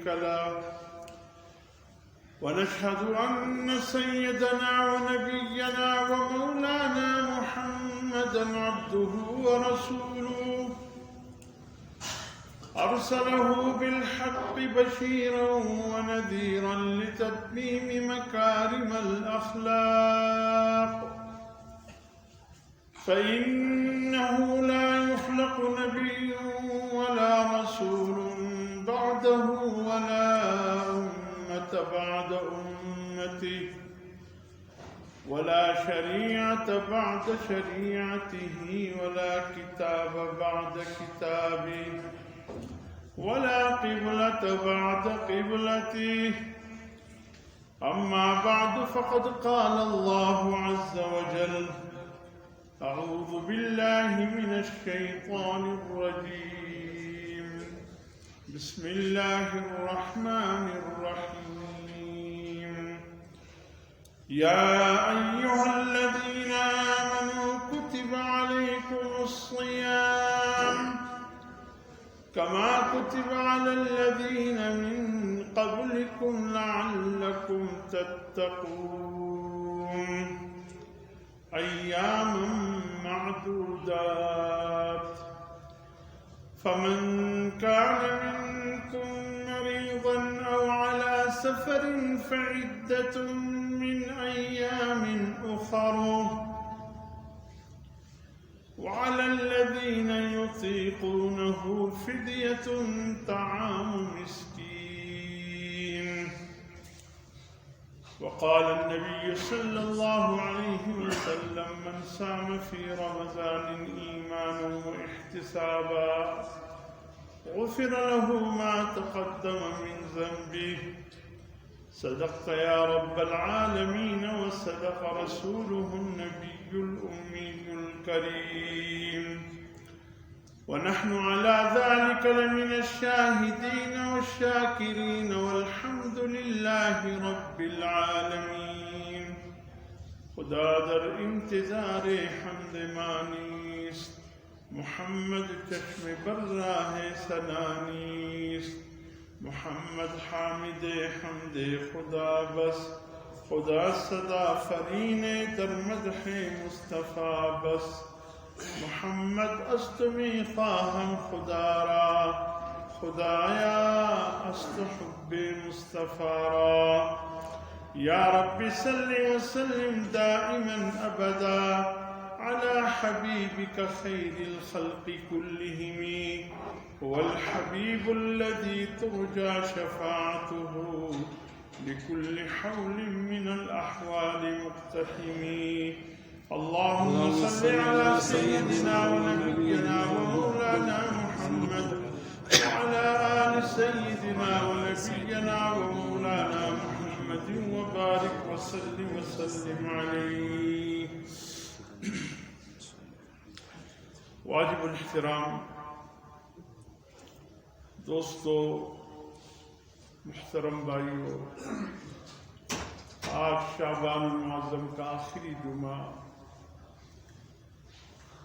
شريك له، ونشهد أن سيدنا ونبينا ومولانا محمدا عبده ورسوله، أرسله بالحق بشيرا ونذيرا لتتميم مكارم الأخلاق، فإنه لا يخلق نبي ولا رسول بعده ولا أمة بعد أمته ولا شريعة بعد شريعته ولا كتاب بعد كتابه ولا قبلة بعد قبلته. أما بعد فقد قال الله عز وجل: أعوذ بالله من الشيطان الرجيم، بسم الله الرحمن الرحيم. يا أيها الذين آمنوا كتب عليكم الصيام كما كتب على الذين من قبلكم لعلكم تتقون، أياما معدودات. فمن كان منكم مريضا أو على سفر فعدة من أيام أخر، وعلى الذين يطيقونه فدية طعام مسكين. وقال النبي صلى الله عليه وسلم: من صام في رمضان إيمانا واحتسابا غفر له ما تقدم من ذنبه. صدقت يا رب العالمين، وصدق رسوله النبي الأمي الكريم، ونحن على ذلك لمن الشاهدين والشاكرين، والحمد لله رب العالمين. خدا در انتظار حمد مانیست، محمد چشم بر راہ سنانیست. محمد حامد حمد خدا بس، خدا صدا فرین در مدح مصطفیٰ بس. محمد است می خواهم خدا را، خدایا است حب مصطفیٰ را. یا رب صل وسلم دائما ابدا على حبيبك خير الخلق كلهم، هو الحبيب الذي ترجى شفاعته لكل حول من الأحوال مقتحم. اللهم صل على سيدنا ونبينا ومولانا محمد وعلى آل سيدنا ونبينا ومولانا محمد وبارك وسلم عليه. واجب الاحترام دوستو، محترم بھائیو، آج شعبان المعظم کا آخری جمعہ،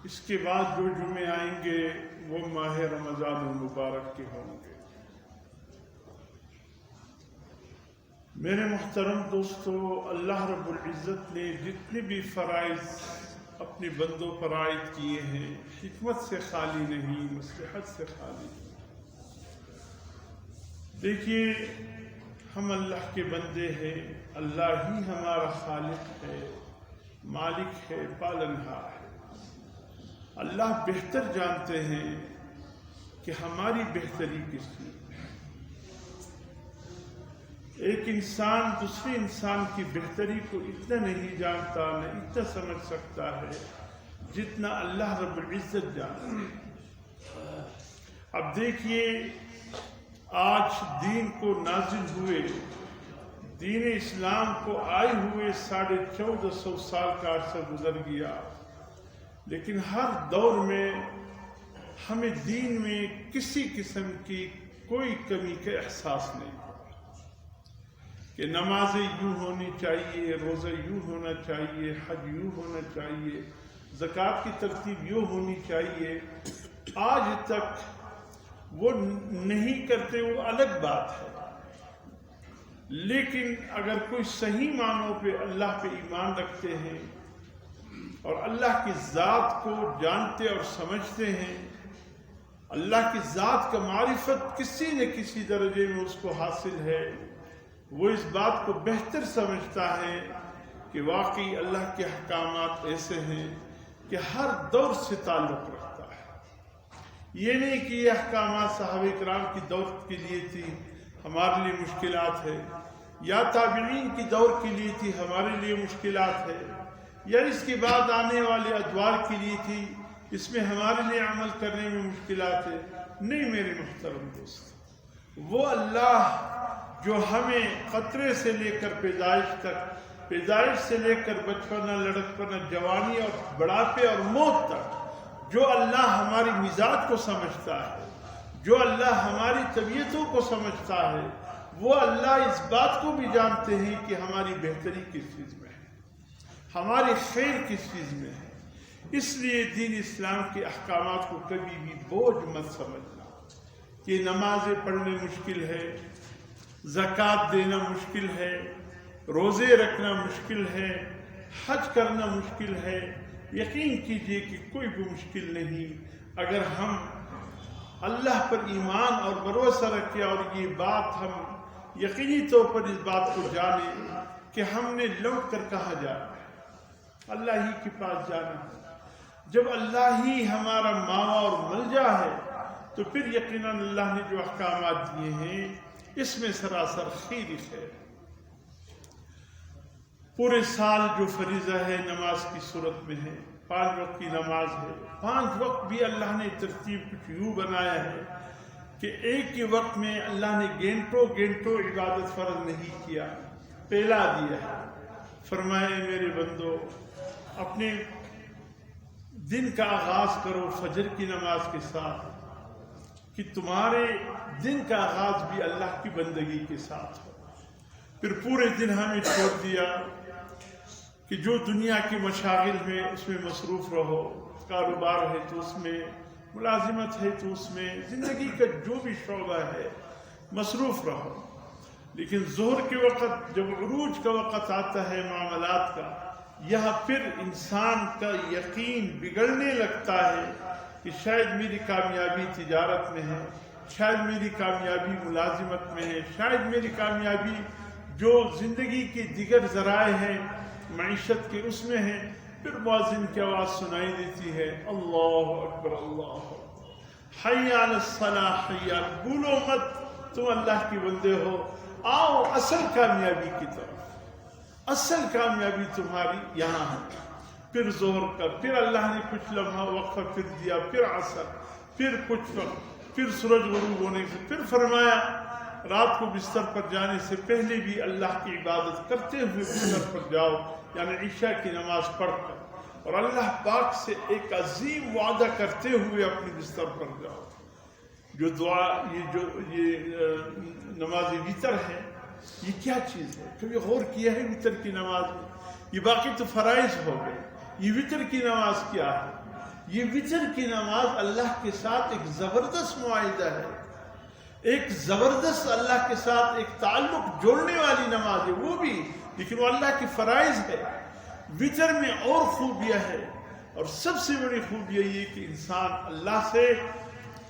اس کے بعد جو جمعے آئیں گے وہ ماہ رمضان المبارک کے ہوں گے. میرے محترم دوستو، اللہ رب العزت نے جتنے بھی فرائض اپنے بندوں پر عائد کیے ہیں، حکمت سے خالی نہیں، مصلحت سے خالی نہیں. دیکھیے، ہم اللہ کے بندے ہیں، اللہ ہی ہمارا خالق ہے، مالک ہے، پالنہار ہے. اللہ بہتر جانتے ہیں کہ ہماری بہتری کس میں. ایک انسان دوسرے انسان کی بہتری کو اتنا نہیں جانتا، نہ اتنا سمجھ سکتا ہے جتنا اللہ رب العزت جانتا ہے. اب دیکھیے، آج دین کو نازل ہوئے، دین اسلام کو آئے ہوئے 1450 سال کا عرصہ گزر گیا، لیکن ہر دور میں ہمیں دین میں کسی قسم کی کوئی کمی کا احساس نہیں ہوا کہ نمازیں یوں ہونی چاہیے، روزہ یوں ہونا چاہیے، حج یوں ہونا چاہیے، زکوٰۃ کی ترتیب یوں ہونی چاہیے. آج تک وہ نہیں کرتے، وہ الگ بات ہے، لیکن اگر کوئی صحیح معنوں پہ اللہ پہ ایمان رکھتے ہیں اور اللہ کی ذات کو جانتے اور سمجھتے ہیں، اللہ کی ذات کا معرفت کسی نہ کسی درجے میں اس کو حاصل ہے، وہ اس بات کو بہتر سمجھتا ہے کہ واقعی اللہ کے احکامات ایسے ہیں کہ ہر دور سے تعلق رکھتا ہے۔ یہ نہیں کہ یہ احکامات صحابہ کرام کی دور کے لیے تھی، ہمارے لیے مشکلات ہے، یا تابعین کی دور کے لیے تھی، ہمارے لیے مشکلات ہے، یا اس کے بعد آنے والے ادوار کے لیے تھی، اس میں ہمارے لیے عمل کرنے میں مشکلات ہے۔ نہیں میرے محترم دوست، وہ اللہ جو ہمیں قطرے سے لے کر پیدائش تک، پیدائش سے لے کر بچپنا، لڑکپنا، جوانی اور بڑھاپے اور موت تک، جو اللہ ہماری مزاج کو سمجھتا ہے، جو اللہ ہماری طبیعتوں کو سمجھتا ہے، وہ اللہ اس بات کو بھی جانتے ہیں کہ ہماری بہتری کس چیز میں ہے، ہماری خیر کس چیز میں ہے۔ اس لیے دین اسلام کے احکامات کو کبھی بھی بوجھ مت سمجھنا کہ نمازیں پڑھنے مشکل ہے، زکوٰۃ دینا مشکل ہے، روزے رکھنا مشکل ہے، حج کرنا مشکل ہے۔ یقین کیجئے کہ کوئی بھی مشکل نہیں اگر ہم اللہ پر ایمان اور بھروسہ رکھیں اور یہ بات ہم یقینی طور پر اس بات کو جانیں کہ ہم نے لوٹ کر کہاں جانا ہے، اللہ ہی کے پاس جانا ہے۔ جب اللہ ہی ہمارا ماوا اور ملجا ہے تو پھر یقیناً اللہ نے جو احکامات دیے ہیں اس میں سراسر خیر ہے۔ پورے سال جو فریضہ ہے نماز کی صورت میں ہے، 5 وقت کی نماز ہے، 5 وقت بھی اللہ نے ترتیب کچھ یوں بنایا ہے کہ ایک ہی وقت میں اللہ نے گھنٹوں عبادت فرض نہیں کیا، پہلا دیا ہے۔ فرمائے میرے بندو اپنے دن کا آغاز کرو فجر کی نماز کے ساتھ، کہ تمہارے دن کا آغاز بھی اللہ کی بندگی کے ساتھ ہو۔ پھر پورے دن ہمیں چھوڑ دیا کہ جو دنیا کی مشاغل میں اس میں مصروف رہو، کاروبار ہے تو اس میں، ملازمت ہے تو اس میں، زندگی کا جو بھی شعبہ ہے مصروف رہو۔ لیکن ظہر کے وقت جب عروج کا وقت آتا ہے معاملات کا، یہاں پھر انسان کا یقین بگڑنے لگتا ہے کہ شاید میری کامیابی تجارت میں ہے، شاید میری کامیابی ملازمت میں ہے، شاید میری کامیابی جو زندگی کے دیگر ذرائع ہیں معیشت کے اس میں ہے۔ پھر مؤذن کی آواز سنائی دیتی ہے، اللہ اکبر اللہ اکبر، حی علی الصلاح، حی علی، بھولو مت تم اللہ کے بندے ہو، آؤ اصل کامیابی کی طرف، اصل کامیابی تمہاری یہاں ہے۔ پھر ظہر کا، پھر اللہ نے کچھ لمحہ وقفہ پھر دیا، پھر عصر، پھر کچھ وقت، پھر سورج غروب ہونے سے، پھر فرمایا رات کو بستر پر جانے سے پہلے بھی اللہ کی عبادت کرتے ہوئے بستر پر جاؤ، یعنی عشاء کی نماز پڑھ کر، اور اللہ پاک سے ایک عظیم وعدہ کرتے ہوئے اپنے بستر پر جاؤ۔ جو دعا، یہ نماز وتر ہے، یہ کیا چیز ہے؟ کبھی غور کیا ہے وتر کی نماز میں؟ یہ باقی تو فرائض ہو گئے، یہ وتر کی نماز کیا ہے؟ یہ وتر کی نماز اللہ کے ساتھ ایک زبردست معاہدہ ہے، ایک زبردست اللہ کے ساتھ ایک تعلق جوڑنے والی نماز ہے وہ بھی، لیکن وہ اللہ کی فرائض ہے۔ وتر میں اور خوبیاں ہے، اور سب سے بڑی خوبیاں یہ کہ انسان اللہ سے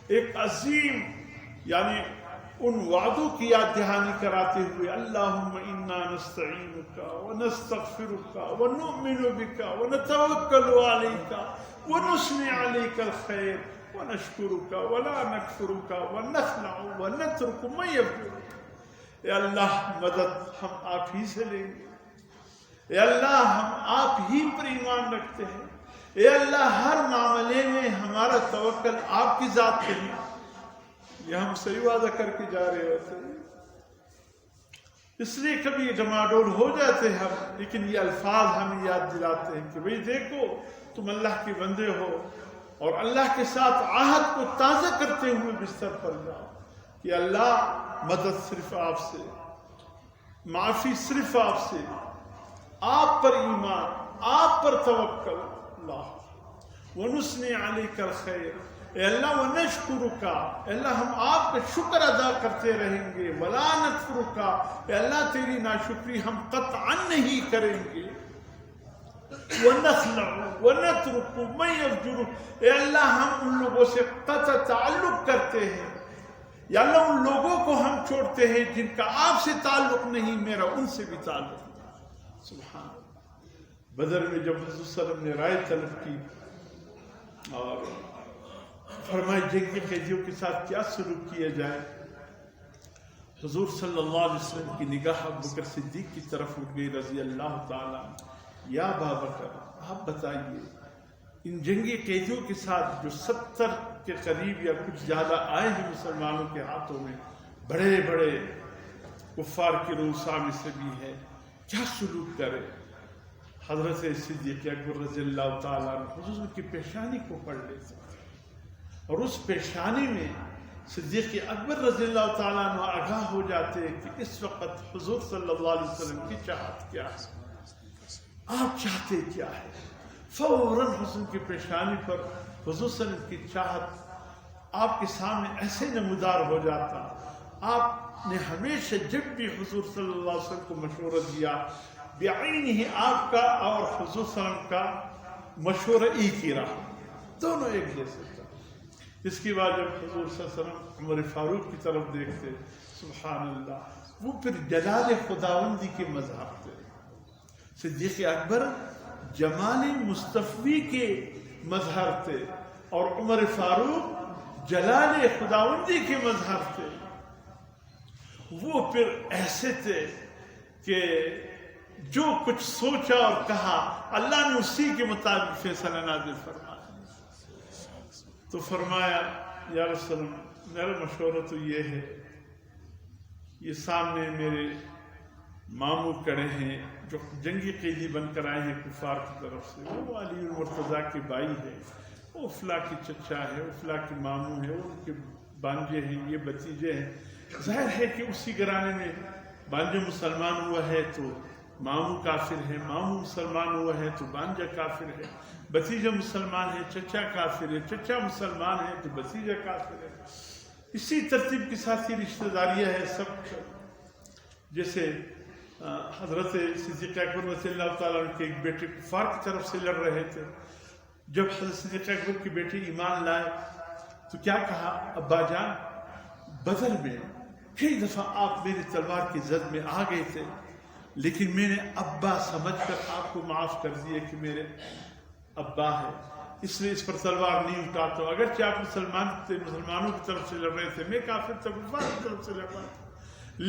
ایک عظیم، یعنی ان وعدوں کی یاد دہانی کراتے ہوئے، اللہم انا نستعینک ونستغفرک ونؤمن بک ونتوکل علیک ونثنی علیک الخیر ونشکرک ولا نکفرک ونخلع ونترک من یکفرک۔ اے اللہ مدد ہم آپ ہی سے لیں گے، اے اللہ ہم آپ ہی پر ایمان رکھتے ہیں، اے اللہ ہر معاملے میں ہمارا توکل آپ کی ذات پہ ہے۔ یہ ہم صحیح وعدہ کر کے جا رہے ہوتے ہیں، اس لیے کبھی ڈماڈول ہو جاتے ہیں ہم، لیکن یہ الفاظ ہمیں یاد دلاتے ہیں کہ بھئی دیکھو تم اللہ کے بندے ہو، اور اللہ کے ساتھ عہد کو تازہ کرتے ہوئے بستر پر جاؤ کہ اللہ مدد صرف آپ سے، معافی صرف آپ سے، آپ پر ایمان، آپ پر توکل، اللہ ونثنی علیک الخیر، اے اللہ ونشکرکا، اے اللہ ہم آپ کا شکر ادا کرتے رہیں گے، ولا نکفرکا، اے اللہ تیری ناشکری ہم قطعا نہیں کریں گے، ونخلع ونترک من یفجرک، اے اللہ ہم ان لوگوں سے قطع تعلق کرتے ہیں، یا اللہ ان لوگوں کو ہم چھوڑتے ہیں جن کا آپ سے تعلق نہیں، میرا ان سے بھی تعلق نہیں۔ سبحان اللہ۔ بدر میں جب حضور صلی اللہ علیہ وسلم نے رائے طلب کی اور فرمائے جنگ کے قیدیوں کے ساتھ کیا سلوک کیا جائے، حضور صلی اللہ علیہ وسلم کی نگاہ ابو بکر صدیق کی طرف اٹھ گئی رضی اللہ تعالیٰ، یا ابا بکر آپ بتائیے ان جنگی قیدیوں کے ساتھ جو 70 کے قریب یا کچھ زیادہ آئے ہیں مسلمانوں کے ہاتھوں میں، بڑے بڑے کفار کے رؤساء میں سے بھی ہے، کیا سلوک کرے؟ حضرت صدیق اکبر رضی اللہ تعالیٰ عنہ حضور کی پیشانی کو پڑھ لیتے اور اس پیشانی میں صدیق اکبر رضی اللہ تعالیٰ عنہ آگاہ ہو جاتے ہیں کہ اس وقت حضور صلی اللہ علیہ وسلم کی چاہت کیا ہے، آپ چاہتے کیا ہے۔ فوراً حضور کی پیشانی پر حضور صلی اللہ علیہ وسلم کی چاہت آپ کے سامنے ایسے نمودار ہو جاتا۔ آپ نے ہمیشہ جب بھی حضور صلی اللہ علیہ وسلم کو مشورہ دیا، بعینہ آپ کا اور حضور صلی اللہ علیہ وسلم کا مشورہ ایک ہی رہا، دونوں ایک جیسے تھا۔ اس کے بعد جب حضور صلی اللہ علیہ وسلم عمر فاروق کی طرف دیکھتے، سبحان اللہ، وہ پھر جلال خداوندی کے مظہر تھے۔ صدیق اکبر جمال مصطفی کے مظہر تھے اور عمر فاروق جلال خداوندی کے مظہر تھے۔ وہ پھر ایسے تھے کہ جو کچھ سوچا اور کہا اللہ نے اسی کے مطابق فیصلہ نازل فرمایا۔ تو فرمایا یا رسول اللہ میرا مشورہ تو یہ ہے، یہ سامنے میرے ماموں کڑے ہیں جو جنگی قیدی بن کر آئے ہیں کفار کی طرف سے، وہ علی المرتضیٰ کے بھائی ہے، وہ فلاں کی چچا ہے، وہ فلاں کی ماموں ہے، ان کے بانجے ہیں، یہ بھتیجے ہیں۔ ظاہر ہے کہ اسی گھرانے میں بانجے مسلمان ہوا ہے تو ماموں کافر ہے، ماموں مسلمان ہوا ہے تو بانجا کافر ہے، بھتیجا مسلمان ہے، چچا کافر ہے، چچا مسلمان ہے تو بھتیجا کافر ہے۔ اسی ترتیب کے ساتھ ہی رشتہ داریاں ہیں سب۔ جیسے حضرت صدیق اکبر رضی اللہ تعالیٰ عنہ کے ایک بیٹے کفار کی طرف سے لڑ رہے تھے، جب حضرت صدیق اکبر کے بیٹے ایمان لائے تو کیا کہا، ابا جان بدر میں کئی دفعہ آپ میری تلوار کی زد میں آ گئے تھے، لیکن میں نے ابا سمجھ کر آپ کو معاف کر دیا کہ میرے ابا ہے، اس لیے اس پر تلوار نہیں اٹھاتا ہوں۔ اگرچہ آپ مسلمانوں کی طرف سے لڑ رہے تھے، میں کافر تھا، کفار کی طرف سے لڑ رہا تھا،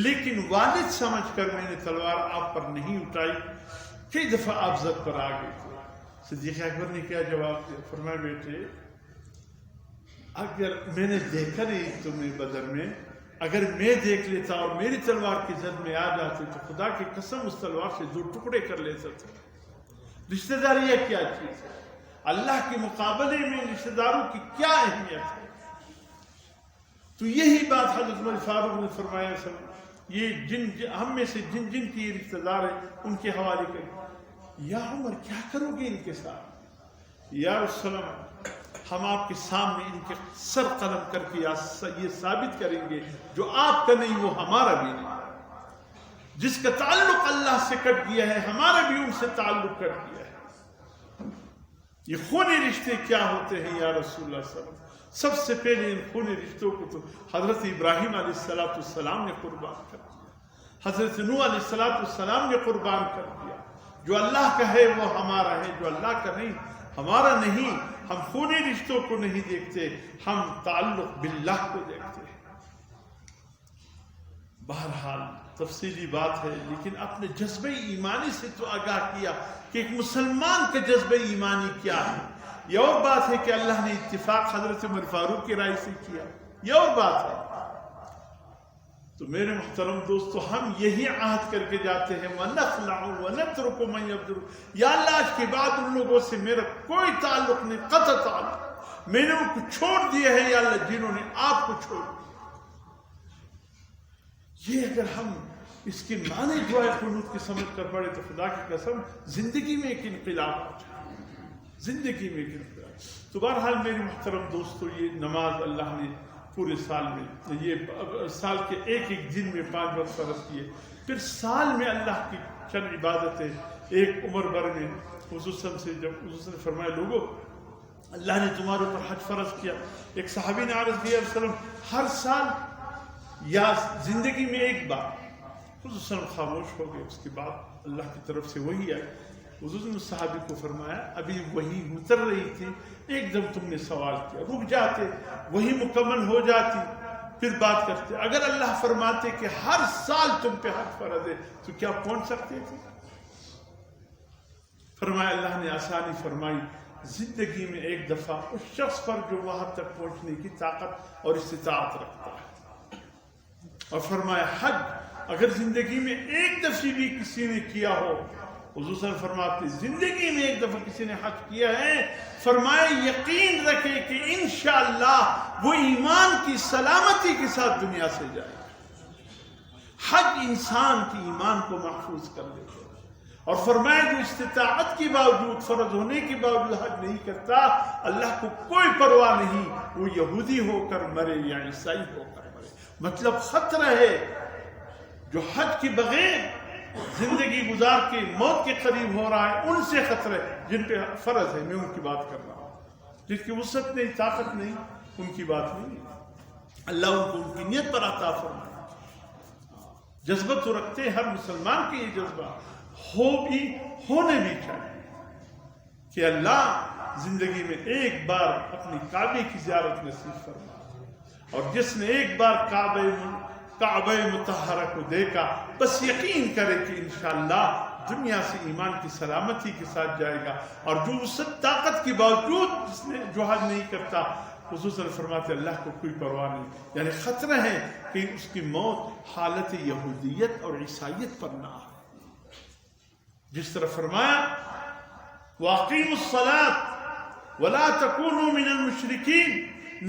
لیکن والد سمجھ کر میں نے تلوار آپ پر نہیں اٹھائی۔ کئی دفعہ آپ زد پر آ گئے تھے۔ صدیق اکبر نے کیا جواب دیا، فرمایا بیٹے اگر میں نے دیکھا نہیں تمہیں بدر میں، اگر میں دیکھ لیتا اور میری تلوار کی زد میں آ جاتے تو خدا کی قسم اس تلوار سے 2 ٹکڑے کر لیتا تھا۔ رشتہ داری کیا چیز ہے، اللہ کے مقابلے میں رشتہ داروں کی کیا اہمیت ہے۔ تو یہی بات حضرت عمر فاروق نے فرمایا، یہ ہم میں سے جن کی یہ رشتہ دار ہیں ان کے حوالے کریں۔ یا عمر کیا کرو گے ان کے ساتھ؟ یا رسول اللہ ہم آپ کے سامنے ان کے سر قلم کر کے یہ ثابت کریں گے جو آپ کا نہیں وہ ہمارا بھی نہیں، جس کا تعلق اللہ سے کٹ گیا ہے ہمارا بھی ان سے تعلق کٹ گیا ہے۔ یہ خونی رشتے کیا ہوتے ہیں یا رسول اللہ صلی اللہ علیہ وسلم؟ سب سے پہلے ان خونی رشتوں کو تو حضرت ابراہیم علیہ السلام نے قربان کر دیا، حضرت نوح علیہ السلام نے قربان کر دیا۔ جو اللہ کا ہے وہ ہمارا ہے، جو اللہ کا نہیں ہمارا نہیں۔ ہم خونی رشتوں کو نہیں دیکھتے، ہم تعلق باللہ کو دیکھتے ہیں۔ بہرحال تفصیلی بات ہے، لیکن اپنے جذبہ ایمانی سے تو آگاہ کیا کہ ایک مسلمان کا جذبہ ایمانی کیا ہے۔ یہ اور بات ہے کہ اللہ نے اتفاق حضرت عمر فاروق کی رائے سے کیا، یہ اور بات ہے۔ تو میرے محترم دوستو، ہم یہی عہد کر کے جاتے ہیں وَنَخْلَعُ وَنَتْرُكُ مَنْ يَبْدُرُ، یا اللہ آج کے بعد ان لوگوں سے میرا کوئی تعلق نہیں، قطع تعلق، میں نے ان کو چھوڑ دیا ہے یا اللہ جنہوں نے آپ کو چھوڑ دیا۔ یہ اگر ہم اس کے معنی دعائے قنوت کی سمجھ کر پڑے تو خدا کی قسم زندگی میں ایک انقلاب آ جائے، زندگی میں ایک انقلاب۔ تو بہرحال میری محترم دوستو، یہ نماز اللہ نے پورے سال میں، یہ سال کے ایک ایک دن میں 5 وقت فرض کیے، پھر سال میں اللہ کی چند عبادتیں ایک عمر بھر میں حضور صلی اللہ علیہ وسلم سے، جب حضور صلی اللہ علیہ وسلم فرمائے لوگوں اللہ نے تمہارے اوپر حج فرض کیا، ایک صحابی نے عرض کیا رسول اللہ ہر سال یا زندگی میں ایک بار؟ حضور صلی اللہ علیہ وسلم خاموش ہو گئے، اس کے بعد اللہ کی طرف سے وحی آئی، حضور نے صحابی کو فرمایا ابھی وحی اتر رہی تھی، ایک دم تم نے سوال کیا، رک جاتے، وحی مکمل ہو جاتی پھر بات کرتے، اگر اللہ فرماتے کہ ہر سال تم پہ حج فرض ہے تو کیا پہنچ سکتے تھے؟ فرمایا اللہ نے آسانی فرمائی، زندگی میں ایک دفعہ اس شخص پر جو وہاں تک پہنچنے کی طاقت اور استطاعت رکھتا ہے، اور فرمایا حج اگر زندگی میں ایک دفعہ بھی کسی نے کیا ہو، حضور صلی اللہ علیہ وسلم فرماتے زندگی میں ایک دفعہ کسی نے حج کیا ہے، فرمایا یقین رکھے کہ انشاءاللہ وہ ایمان کی سلامتی کے ساتھ دنیا سے جائے گا۔ حج انسان کی ایمان کو محفوظ کر دیتا ہے، اور فرمایا جو استطاعت کے باوجود، فرض ہونے کے باوجود حج نہیں کرتا، اللہ کو کوئی پرواہ نہیں، وہ یہودی ہو کر مرے یا عیسائی ہو کر مرے۔ مطلب خطرہ ہے جو حج کے بغیر زندگی گزار کے موت کے قریب ہو رہا ہے، ان سے خطرہ ہے جن پہ فرض ہے، میں ان کی بات کر رہا ہوں، جن کی وسعت نہیں، طاقت نہیں، ان کی بات نہیں۔ اللہ ان کو ان کی نیت پر عطا فرمائے۔ جذبہ تو رکھتے ہیں ہر مسلمان کے، یہ جذبہ ہونے بھی چاہیے کہ اللہ زندگی میں ایک بار اپنی کعبے کی زیارت نصیب فرما، اور جس نے ایک بار کعبہ مطہرہ کو دیکھا بس یقین کرے کہ انشاءاللہ دنیا سے ایمان کی سلامتی کے ساتھ جائے گا۔ اور جو اس طاقت کے باوجود جس نے جو حج نہیں کرتا، حضور صلی اللہ علیہ وسلم فرماتے اللہ کو کوئی پرواہ نہیں، یعنی خطرہ ہے کہ اس کی موت حالت یہودیت اور عیسائیت پر نہ آئے۔ جس طرح فرمایا وَأَقِيمُوا الصَّلَاةَ وَلَا تَكُونُوا مِنَ الْمُشْرِكِينَ،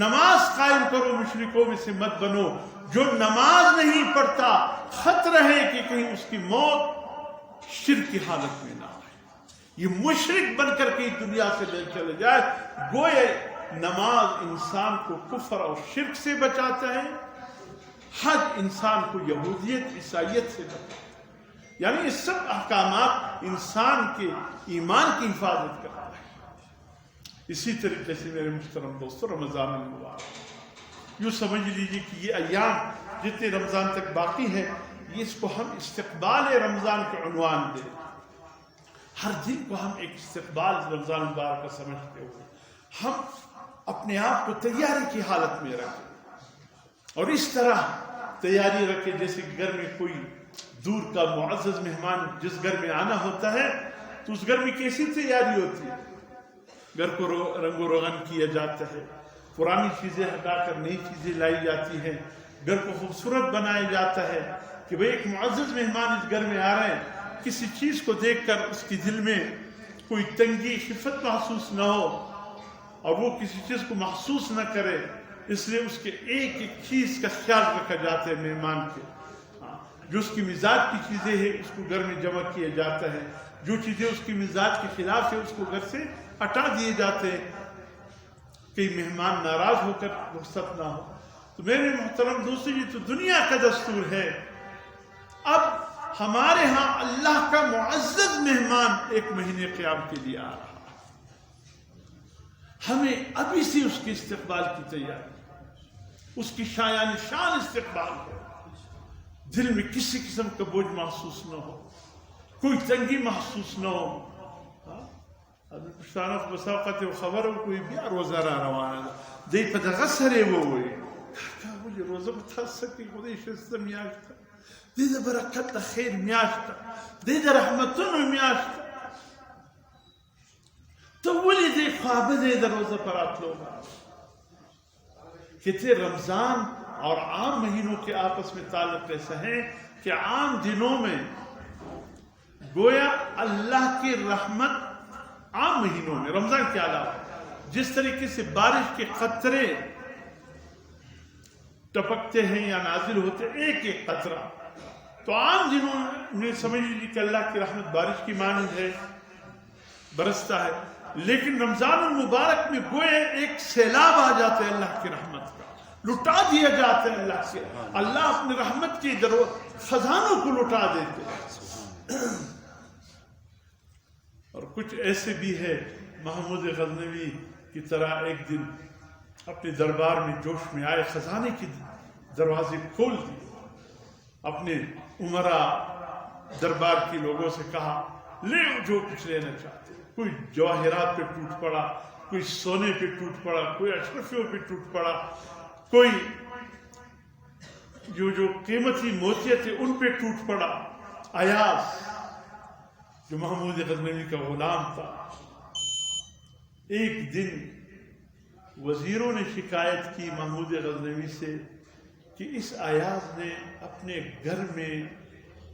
نماز قائم کرو، مشرکوں میں سے مت بنو۔ جو نماز نہیں پڑھتا خطرہ ہے کہ کہیں اس کی موت شرک کی حالت میں نہ آئے، یہ مشرک بن کر کے دنیا سے لے چلے جائے۔ گویا نماز انسان کو کفر اور شرک سے بچاتا ہے، حج انسان کو یہودیت عیسائیت سے بچاتا ہے، یعنی یہ سب احکامات انسان کے ایمان کی حفاظت کرتا ہے۔ اسی طریقے سے میرے محترم دوستو، رمضان المبارک یوں سمجھ لیجیے کہ یہ ایام جتنے رمضان تک باقی ہے، اس کو ہم استقبال رمضان کے عنوان دیں، ہر دن کو ہم ایک استقبال رمضان مبارک کا سمجھتے ہوئے ہم اپنے آپ کو تیاری کی حالت میں رکھیں، اور اس طرح تیاری رکھیں جیسے گھر میں کوئی دور کا معزز مہمان جس گھر میں آنا ہوتا ہے تو اس گھر میں کیسی تیاری ہوتی ہے؟ گھر کو رنگ و روغن کیا جاتا ہے، پرانی چیزیں ہٹا کر نئی چیزیں لائی جاتی ہیں، گھر کو خوبصورت بنایا جاتا ہے کہ بھئی ایک معزز مہمان اس گھر میں آ رہے ہیں، کسی چیز کو دیکھ کر اس کی دل میں کوئی تنگی خفت محسوس نہ ہو اور وہ کسی چیز کو محسوس نہ کرے، اس لیے اس کے ایک ایک چیز کا خیال رکھا جاتا ہے مہمان کے، جو اس کی مزاج کی چیزیں ہیں اس کو گھر میں جمع کیا جاتا ہے، جو چیزیں اس کی مزاج کے خلاف ہے اس کو گھر سے ہٹا دیے جاتے ہیں کہ مہمان ناراض ہو کر رخصت نہ ہو۔ تو میرے محترم دوستو، یہ تو دنیا کا دستور ہے، اب ہمارے ہاں اللہ کا معزز مہمان ایک مہینے قیام کے لیے آ رہا ہے، ہمیں ابھی سے اس کے استقبال کی تیاری، اس کی شایان شان استقبال ہو، دل میں کسی قسم کا بوجھ محسوس نہ ہو، کوئی تنگی محسوس نہ ہو۔ آدمی پشتانہ کو بساقت و خبر ہو کوئی بیا روزہ را روانہ دی پا دا غسر وہ ہوئی کہا مجھے روزہ بتا سکی خودی شست میاشتا دی دا برکت خیر میاشتا دی دا رحمتن میاشتا تو ولی دی خواب دی دا روزہ پر آتلو کہتے رمضان اور عام مہینوں کے آپس میں تعلق ایسا ہے کہ عام دنوں میں گویا اللہ کی رحمت عام مہینوں میں رمضان کے علاوہ جس طریقے سے بارش کے قطرے ٹپکتے ہیں یا نازل ہوتے ایک ایک قطرہ، تو عام دنوں میں سمجھ لیجیے کہ اللہ کی رحمت بارش کی مانند ہے، برستا ہے، لیکن رمضان المبارک میں گوئے ایک سیلاب آ جاتا ہے اللہ کی رحمت کا، لٹا دیا جاتا ہے اللہ سے، اللہ اپنے رحمت کے خزانوں کو لٹا دیتے ہیں۔ اور کچھ ایسے بھی ہے، محمود غزنوی کی طرح ایک دن اپنے دربار میں جوش میں آئے، خزانے کے دروازے کھول دیے، اپنے عمرا دربار کے لوگوں سے کہا لے جو کچھ لینا چاہتے، کوئی جواہرات پہ ٹوٹ پڑا، کوئی سونے پہ ٹوٹ پڑا، کوئی اشرفیوں پہ ٹوٹ پڑا، کوئی جو قیمتی موتیے تھے ان پہ ٹوٹ پڑا۔ ایاز جو محمود غزنوی کا غلام تھا، ایک دن وزیروں نے شکایت کی محمود غزنوی سے کہ اس ایاز نے اپنے گھر میں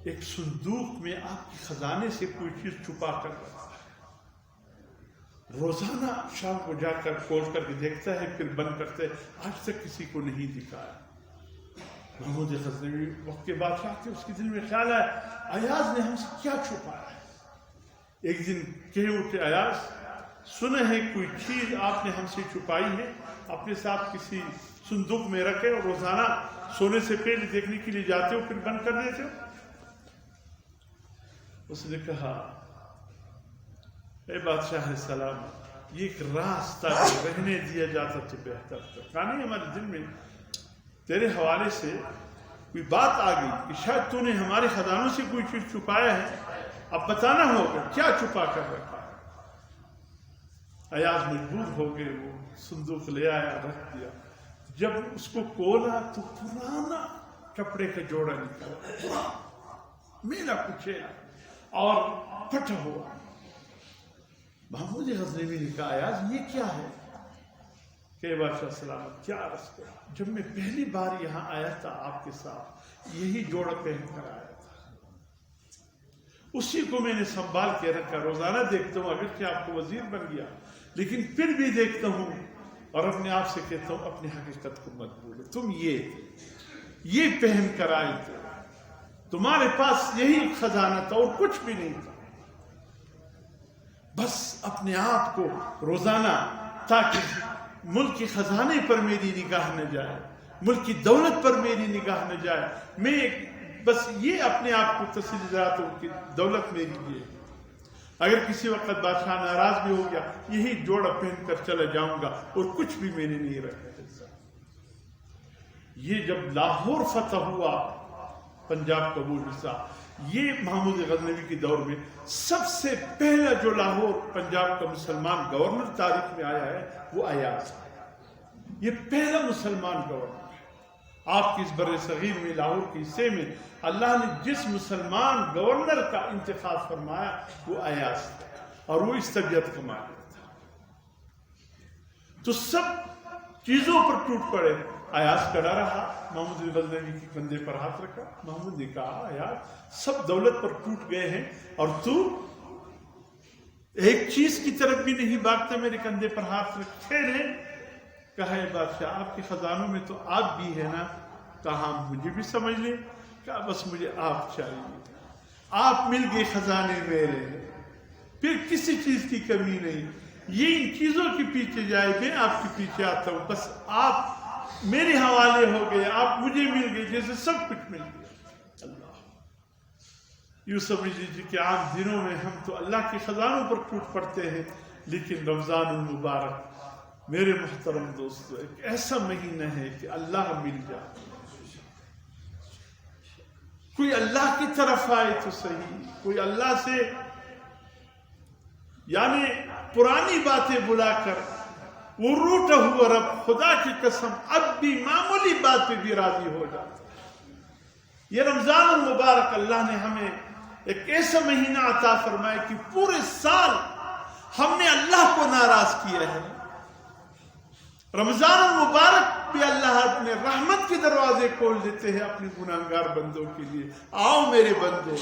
ایک صندوق میں آپ کے خزانے سے کوئی چیز چھپا کر رکھا ہے، روزانہ شام کو جا کر کھول کر کے دیکھتا ہے، پھر بند کرتا ہے، آج تک کسی کو نہیں دکھایا۔ محمود غزنوی وقت کے بادشاہ تھے، اس کے دل میں خیال ہے ایاز نے ہم سے کیا چھپایا ہے۔ ایک دن کہہ اٹھے ایاز، سنا ہے کوئی چیز آپ نے ہم سے چھپائی ہے، اپنے ساتھ کسی صندوق میں رکھے اور روزانہ سونے سے پہلے دیکھنے کے لیے جاتے ہو پھر بند کر دیتے ہو۔ اس نے کہا اے بادشاہ سلام، یہ ایک راستہ رہنے دیا جاتا تو بہتر تھا، کہانی ہمارے دل میں تیرے حوالے سے کوئی بات آ گئی کہ شاید تو نے ہمارے خزانوں سے کوئی چیز چھپایا ہے، اب بتانا ہوگا کیا چھپا کر رکھا۔ ایاز مجبور ہو گئے، وہ صندوق لے آیا، رکھ دیا۔ جب اس کو کھولا تو پرانا کپڑے کا جوڑا نکلا، میلا کچیلا اور پھٹا ہوا۔ محمود غزنوی نے کہا ایاز یہ کیا ہے؟ کہ بادشاہ سلامت کیا عرض کرا، جب میں پہلی بار یہاں آیا تھا آپ کے ساتھ یہی جوڑا پہن کر آیا تھا، اسی کو میں نے سنبھال کے رکھا، روزانہ دیکھتا ہوں، اگرچہ آپ کو وزیر بن گیا لیکن پھر بھی دیکھتا ہوں اور اپنے آپ سے کہتا ہوں اپنی حقیقت کو مت بھولو، تم یہ پہن کر آئے تھے، تمہارے پاس یہی خزانہ تھا اور کچھ بھی نہیں تھا، بس اپنے آپ کو روزانہ، تاکہ ملک کے خزانے پر میری نگاہ نہ جائے، ملک کی دولت پر میری نگاہ نہ جائے، میں بس یہ اپنے آپ کو تسلی دلاتا ہوں کہ دولت میری یہ ہے، اگر کسی وقت بادشاہ ناراض بھی ہو گیا یہی جوڑا پہن کر چلا جاؤں گا اور کچھ بھی میں نے نہیں رکھا۔ یہ جب لاہور فتح ہوا پنجاب کا وہ حصہ، یہ محمود غزنوی کے دور میں سب سے پہلا جو لاہور پنجاب کا مسلمان گورنر تاریخ میں آیا ہے وہ ایاز، یہ پہلا مسلمان گورنر۔ آپ کی اس بر صغیر میں لاہور کے حصے میں اللہ نے جس مسلمان گورنر کا انتخاب فرمایا وہ ایاز تھا، اور وہ اس طبیعت کا مالک تھا۔ تو سب چیزوں پر ٹوٹ پڑے، ایاز کڑا رہا، محمود غزنوی کے کندھے پر ہاتھ رکھا، محمود نے کہا ایاز سب دولت پر ٹوٹ گئے ہیں اور تو ایک چیز کی طرف بھی نہیں بھاگتا، میرے کندھے پر ہاتھ رکھے رہے۔ کہا ہے بادشاہ آپ کے خزانوں میں تو آپ بھی ہے نا؟ کہا مجھے بھی سمجھ لیں، کہا بس مجھے آپ چاہیے، آپ مل گئے خزانے میرے ہیں، پھر کسی چیز کی کمی نہیں، یہ ان چیزوں کے پیچھے جائے میں آپ کے پیچھے آتا ہوں، بس آپ میرے حوالے ہو گئے، آپ مجھے مل گئے جیسے سب کچھ مل گیا۔ اللہ یوں سمجھ لیجیے کہ عام دنوں میں ہم تو اللہ کے خزانوں پر ٹوٹ پڑتے ہیں، لیکن رمضان المبارک میرے محترم دوستو ایک ایسا مہینہ ہے کہ اللہ مل جائے، کوئی اللہ کی طرف آئے تو صحیح، کوئی اللہ سے یعنی پرانی باتیں بلا کر وہ روٹا ہوا رب خدا کی قسم اب بھی معمولی بات پہ بھی راضی ہو جاتا ہے۔ یہ رمضان المبارک اللہ نے ہمیں ایک ایسا مہینہ عطا فرمایا کہ پورے سال ہم نے اللہ کو ناراض کیا ہے، رمضان المبارک پہ اللہ اپنے رحمت کے دروازے کھول دیتے ہیں اپنے گناہگار بندوں کے لیے۔ آؤ میرے بندو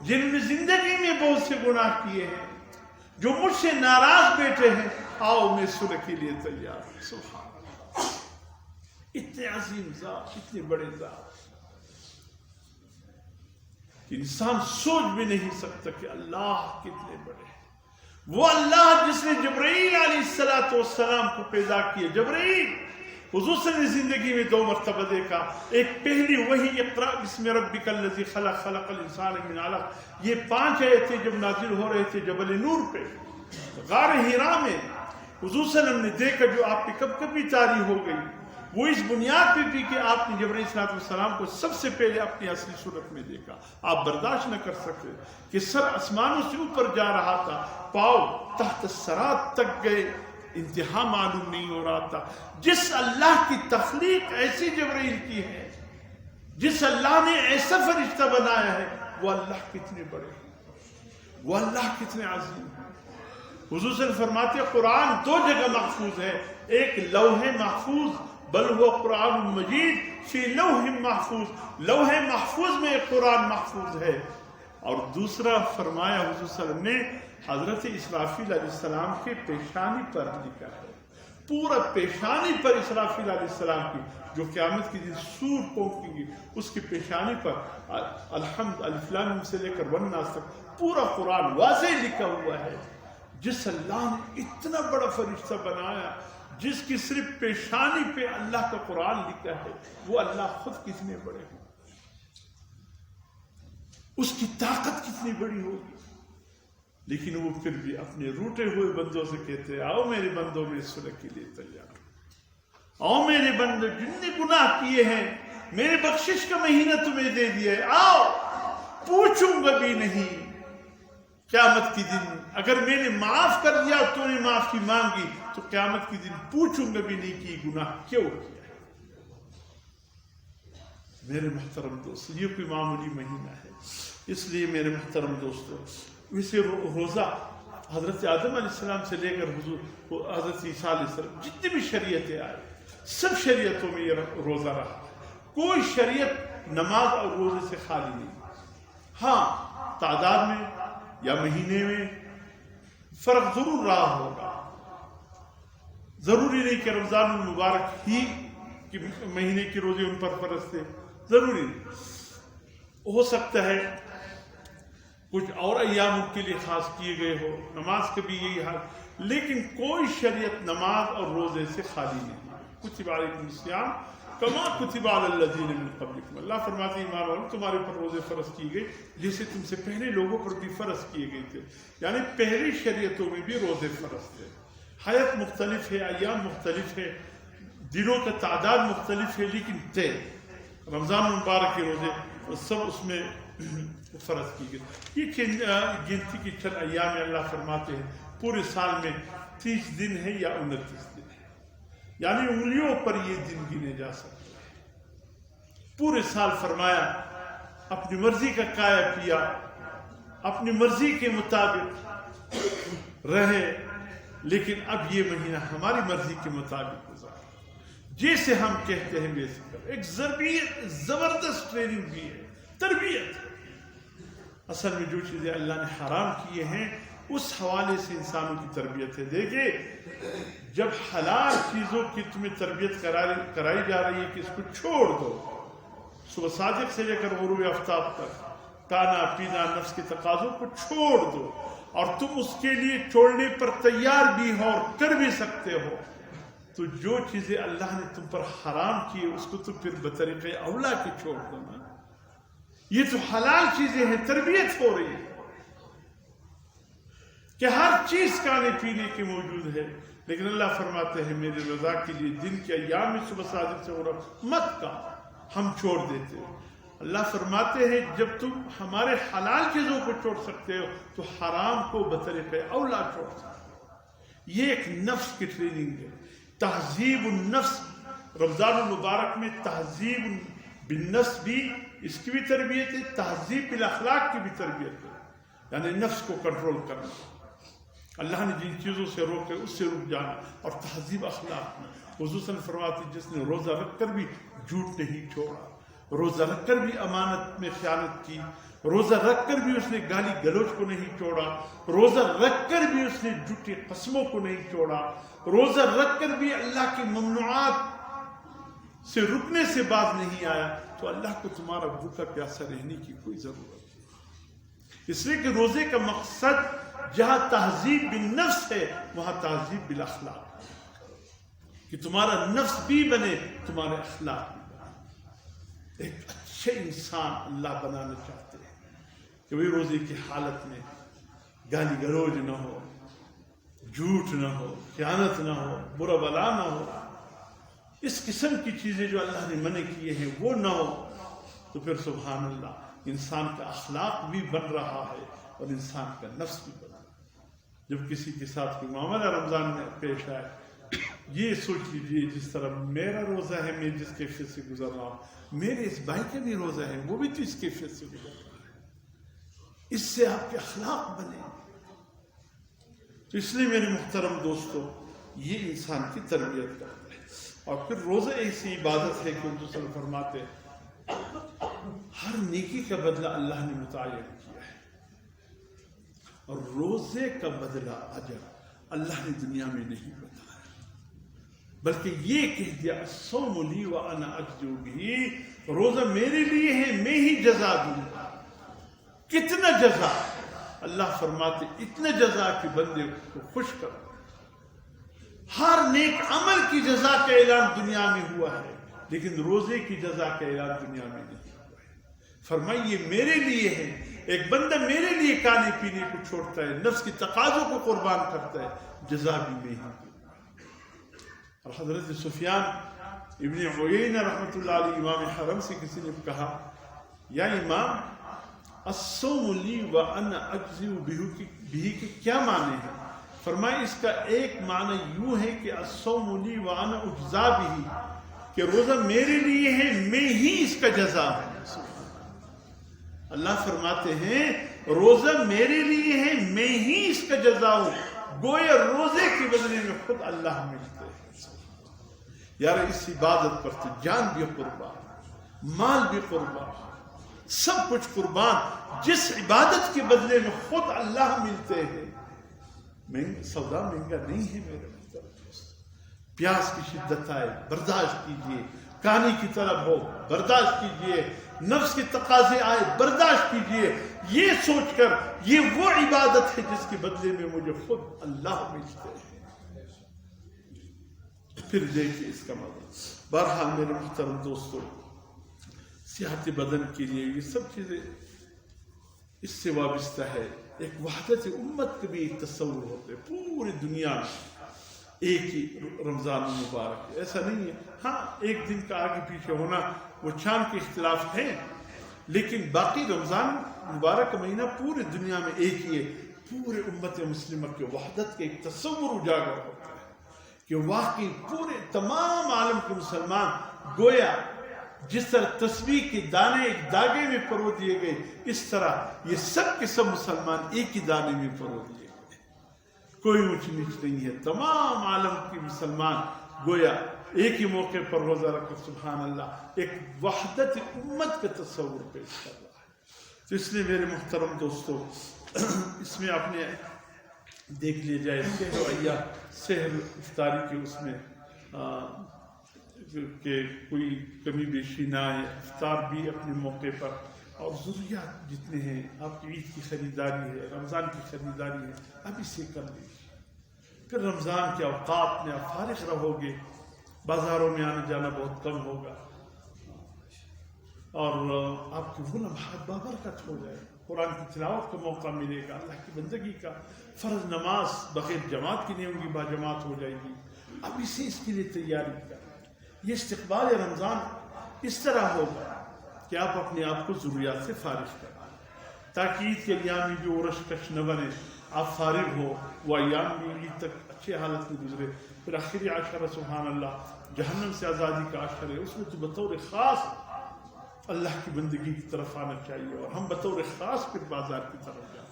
جن نے زندگی میں بہت سے گناہ کیے ہیں، جو مجھ سے ناراض بیٹھے ہیں، آؤ میں صلح کے لیے تیار ہوں۔ سبحان اللہ، اتنے عظیم ذات، اتنے بڑے ذات کہ انسان سوچ بھی نہیں سکتا کہ اللہ کتنے بڑے ہیں۔ وہ اللہ جس نے جبرائیل علیہ السلام کو پیدا کیا. جبرائیل حضور صلی اللہ علیہ وسلم نے زندگی میں 2 مرتبہ دیکھا. ایک پہلی وہی اقرا بسم ربک الذی خلق خلق الانسان من علق. یہ 5 آیتیں جب نازل ہو رہے تھے جبل نور پہ غار حرا میں حضور صلی اللہ علیہ وسلم نے دیکھا جو آپ پہ کب کبھی طاری ہو گئی. وہ اس بنیاد پہ بھی کہ آپ نے جبرائیل صلی اللہ علیہ وسلم کو سب سے پہلے اپنی اصلی صورت میں دیکھا. آپ برداشت نہ کر سکتے کہ سر آسمانوں سے اوپر جا رہا تھا, پاؤں تحت الثرات تک گئے, انتہا معلوم نہیں ہو رہا تھا. جس اللہ کی تخلیق ایسی جبرائیل کی ہے, جس اللہ نے ایسا فرشتہ بنایا ہے, وہ اللہ کتنے بڑے ہیں, وہ اللہ کتنے عظیم ہیں. حضور صلی اللہ علیہ وسلم فرماتے ہیں قرآن 2 جگہ محفوظ ہے, ایک لوح محفوظ بل وہ قرآن مجید فی لوح محفوظ, لوح محفوظ میں قرآن محفوظ ہے. اور دوسرا فرمایا حضور صلی اللہ علیہ وسلم نے حضرت اسرافیل علیہ السلام کے پیشانی پر لکھا ہے, پورا پیشانی پر اسرافیل علیہ السلام کی جو قیامت کے دن سور پھونکیں گے اس کی پیشانی پر الحمد الف لام میم سے لے کر والناس تک پورا قرآن واضح لکھا ہوا ہے. جس اللہ نے اتنا بڑا فرشتہ بنایا, جس کی صرف پیشانی پہ اللہ کا قرآن لکھا ہے, وہ اللہ خود کتنے بڑے ہیں, اس کی طاقت کتنی بڑی ہوگی. لیکن وہ پھر بھی اپنے روٹے ہوئے بندوں سے کہتے ہیں آؤ میرے بندوں میں صلح کے لیے تیار, آؤ میرے بندوں جن نے گناہ کیے ہیں, میرے بخشش کا مہینہ تمہیں دے دیا ہے, آؤ پوچھوں گا بھی نہیں. قیامت کے دن اگر میں نے معاف کر دیا تو نے معافی مانگی تو قیامت کے دن پوچھوں گا بھی نہیں کہ یہ گناہ کیوں کیا. میرے محترم دوست, یہ کوئی معمولی مہینہ ہے. اس لیے میرے محترم دوستو, ویسے روزہ حضرت آدم علیہ السلام سے لے کر حضور حضرت عیسیٰ علیہ السلام جتنی بھی شریعتیں آئی سب شریعتوں میں یہ روزہ رہا. کوئی شریعت نماز اور روزے سے خالی نہیں. ہاں تعداد میں یا مہینے میں فرق ضرور رہا ہوگا. ضروری نہیں کہ رمضان المبارک ہی کہ مہینے کے روزے ان پر فرض تھے, ضروری نہیں. ہو سکتا ہے کچھ اور ایام کے لیے خاص کیے گئے ہو, نماز کا بھی یہی حال. لیکن کوئی شریعت نماز اور روزے سے خالی نہیں. کتب علیکم الصیام کما کتب علی الذین من قبلکم. اللہ فرماتے ہیں ایمان والو تمہارے اوپر روزے فرض کیے گئے جیسے تم سے پہلے لوگوں پر بھی فرض کیے گئے تھے. یعنی پہلی شریعتوں میں بھی روزے فرض تھے. حیات مختلف ہے, ایام مختلف ہے, دنوں کا تعداد مختلف ہے, لیکن طے رمضان مبارک کے روزے سب اس میں فرض کی گئی. یہ گنتی کی چند ایام میں اللہ فرماتے ہیں پورے سال میں 30 دن ہے یا 29 دن ہے, یعنی انگلیوں پر یہ دن گنے جا سکتے ہیں. پورے سال فرمایا اپنی مرضی کا کایا پیا, اپنی مرضی کے مطابق رہے, لیکن اب یہ مہینہ ہماری مرضی کے مطابق گزارا. جیسے ہم کہتے ہیں ویسے کر. ایک زبردست ٹریننگ بھی ہے, تربیت. اصل میں جو چیزیں اللہ نے حرام کیے ہیں اس حوالے سے انسانوں کی تربیت ہے. دیکھیں جب حلال چیزوں کی تمہیں تربیت کرائی جا رہی ہے کہ اس کو چھوڑ دو, صبح صادق سے لے کر غروب آفتاب تک کھانا پینا نفس کے تقاضوں کو چھوڑ دو, اور تم اس کے لیے چھوڑنے پر تیار بھی ہو اور کر بھی سکتے ہو, تو جو چیزیں اللہ نے تم پر حرام کی اس کو تو پھر بطریقے اولا کے چھوڑ دو نا. یہ تو حلال چیزیں ہیں, تربیت ہو رہی ہے کہ ہر چیز کھانے پینے کی موجود ہے. لیکن اللہ فرماتے ہیں میری رضا کے لیے دن کے ایام میں صبح صادق سے ہو رہا مت کا ہم چھوڑ دیتے ہیں. اللہ فرماتے ہیں جب تم ہمارے حلال چیزوں کو چھوڑ سکتے ہو تو حرام کو بطریقے اولا چھوڑ سکتے ہو. یہ ایک نفس کی ٹریننگ ہے, تہذیب النفس. رمضان المبارک میں تہذیب بالنفس بھی اس کی بھی تربیت ہے, تہذیب بالاخلاق کی بھی تربیت ہے, یعنی نفس کو کنٹرول کرنا. اللہ نے جن چیزوں سے روکے اس سے رک جانا, اور تہذیب اخلاق میں حضور صلی اللہ علیہ وسلم فرماتے جس نے روزہ رکھ کر بھی جھوٹ نہیں چھوڑا, روزہ رکھ کر بھی امانت میں خیانت کی, روزہ رکھ کر بھی اس نے گالی گلوچ کو نہیں چھوڑا, روزہ رکھ کر بھی اس نے جھوٹی قسموں کو نہیں چھوڑا, روزہ رکھ کر بھی اللہ کی ممنوعات سے رکنے سے باز نہیں آیا, تو اللہ کو تمہارا بھوکا پیاسا رہنے کی کوئی ضرورت نہیں. اس لیے کہ روزے کا مقصد جہاں تہذیب بالنفس ہے وہاں تہذیب بالاخلاق، کہ تمہارا نفس بھی بنے، تمہارے اخلاق بھی بنے۔ ایک اچھے انسان اللہ بنانا چاہتے ہیں کہ وہ روزے کی حالت میں گالی گلوج نہ ہو، جھوٹ نہ ہو، خیانت نہ ہو، برا بلا نہ ہو، اس قسم کی چیزیں جو اللہ نے منع کیے ہیں وہ نہ ہو، تو پھر سبحان اللہ انسان کا اخلاق بھی بن رہا ہے اور انسان کا نفس بھی بن رہا ہے۔ جب کسی کے ساتھ کوئی معاملہ رمضان میں پیش آئے، یہ سوچ لیجیے جس طرح میرا روزہ ہے، میں جس کیفیت سے گزر رہا ہوں، میرے اس بھائی کا بھی روزہ ہے، وہ بھی تو اس کیفیت سے گزر رہا ہے، اس سے آپ کے اخلاق بنے۔ تو اس لیے میرے محترم دوستو، یہ انسان کی تربیت کرتا ہے۔ اور پھر روزہ ایسی عبادت ہے کہ حضور صلی اللہ علیہ وسلم فرماتے ہر نیکی کا بدلہ اللہ نے متعین کیا ہے، اور روزے کا بدلہ اجر اللہ نے دنیا میں نہیں بتایا، بلکہ یہ کہہ دیا الصوم لی وانا اجزی بہ، روزہ میرے لیے ہے، میں ہی جزا دوں گا۔ کتنا جزا؟ اللہ فرماتے اتنا جزا کہ بندے کو خوش کرو۔ ہر نیک عمل کی جزا کا اعلان دنیا میں ہوا ہے، لیکن روزے کی جزا کا اعلان دنیا میں نہیں ہوا ہے۔ فرمائیے یہ میرے لیے ہے، ایک بندہ میرے لیے کھانے پینے کو چھوڑتا ہے، نفس کی تقاضوں کو قربان کرتا ہے، جزا بھی میں ہی دوں گا۔ اور حضرت سفیان ابن عیینہ رحمۃ اللہ علیہ امام حرم سے کسی نے کہا، یا امام الصوم لی وانا اجزی بہ کے کیا معنی ہے؟ فرمائے اس کا ایک معنی یوں ہے کہ الصوم لی وانا اجزا بہ، کہ روزہ میرے لیے ہے، میں ہی اس کا جزا ہوں۔ اللہ فرماتے ہیں روزہ میرے لیے ہے، میں ہی اس کا جزا ہوں، گویا روزے کے بدلے میں خود اللہ ملتے ہیں۔ یار اس عبادت پر تو جان بھی قربان، مال بھی قربان، سب کچھ قربان، جس عبادت کے بدلے میں خود اللہ ملتے ہیں۔ سودا مہنگا نہیں ہے میرے محترم دوست۔ پیاس کی شدت آئے برداشت کیجئے، کھانے کی طلب ہو برداشت کیجئے، نفس کے تقاضے آئے برداشت کیجئے، یہ سوچ کر یہ وہ عبادت ہے جس کے بدلے میں مجھے خود اللہ ملتے ہیں۔ پھر دیکھیے اس کا مطلب۔ بہرحال میرے محترم دوستو، صحت بدن کے لیے یہ سب چیزیں اس سے وابستہ ہے۔ ایک وحدت امت کے بھی ایک تصور ہوتے، پوری دنیا میں ایک ہی رمضان مبارک ہے، ایسا نہیں ہے۔ ہاں ایک دن کا آگے پیچھے ہونا وہ چاند کے اختلاف ہیں، لیکن باقی رمضان مبارک کا مہینہ پوری دنیا میں ایک ہی ہے۔ پورے امت مسلمہ کے وحدت کے ایک تصور اجاگر ہوتا ہے کہ واقعی پورے تمام عالم کے مسلمان گویا جس طرح تسبیح کے دانے ایک داغے میں پرو دیے گئے، اس طرح یہ سب کے سب مسلمان ایک ہی دانے میں پرو دیے گئے، کوئی اونچ نیچ نہیں ہے۔ تمام عالم کے مسلمان گویا ایک ہی موقع پر روزہ رکھ کر سبحان اللہ ایک وحدت امت کا تصور پیش کر رہا ہے۔ تو اس لیے میرے محترم دوستو، اس میں آپ نے دیکھ لیا جائے سحر افطاری کے اس میں کہ کوئی کمی بیشی نہ آئے، افطار بھی اپنے موقع پر، اور ضروریات جتنے ہیں، آپ کی عید کی خریداری ہے، رمضان کی خریداری ہے، اب اسے کر لیجیے۔ پھر رمضان کے اوقات میں آپ فارغ رہو گے، بازاروں میں آنا جانا بہت کم ہوگا، اور آپ کے وہ لمحات بابرکت ہو جائے، قرآن کی تلاوت کا موقع ملے گا، اللہ کی بندگی کا، فرض نماز بغیر جماعت کی نہیں ہوگی، باجماعت ہو جائے گی۔ اب اسے اس کے لیے تیاری کریں۔ یہ استقبال رمضان اس طرح ہوگا کہ آپ اپنے آپ کو ضروریات سے فارغ کریں، تاکہ عید کے ایام میں بھی اورش کش نہ بنے، آپ فارغ ہو، وہ ایام بھی عید تک اچھے حالت میں گزرے۔ پھر آخری عشرہ سبحان اللہ جہنم سے آزادی کا عشر ہے، اس میں تو بطور خاص اللہ کی بندگی کی طرف آنا چاہیے، اور ہم بطور خاص پھر بازار کی طرف جائیں۔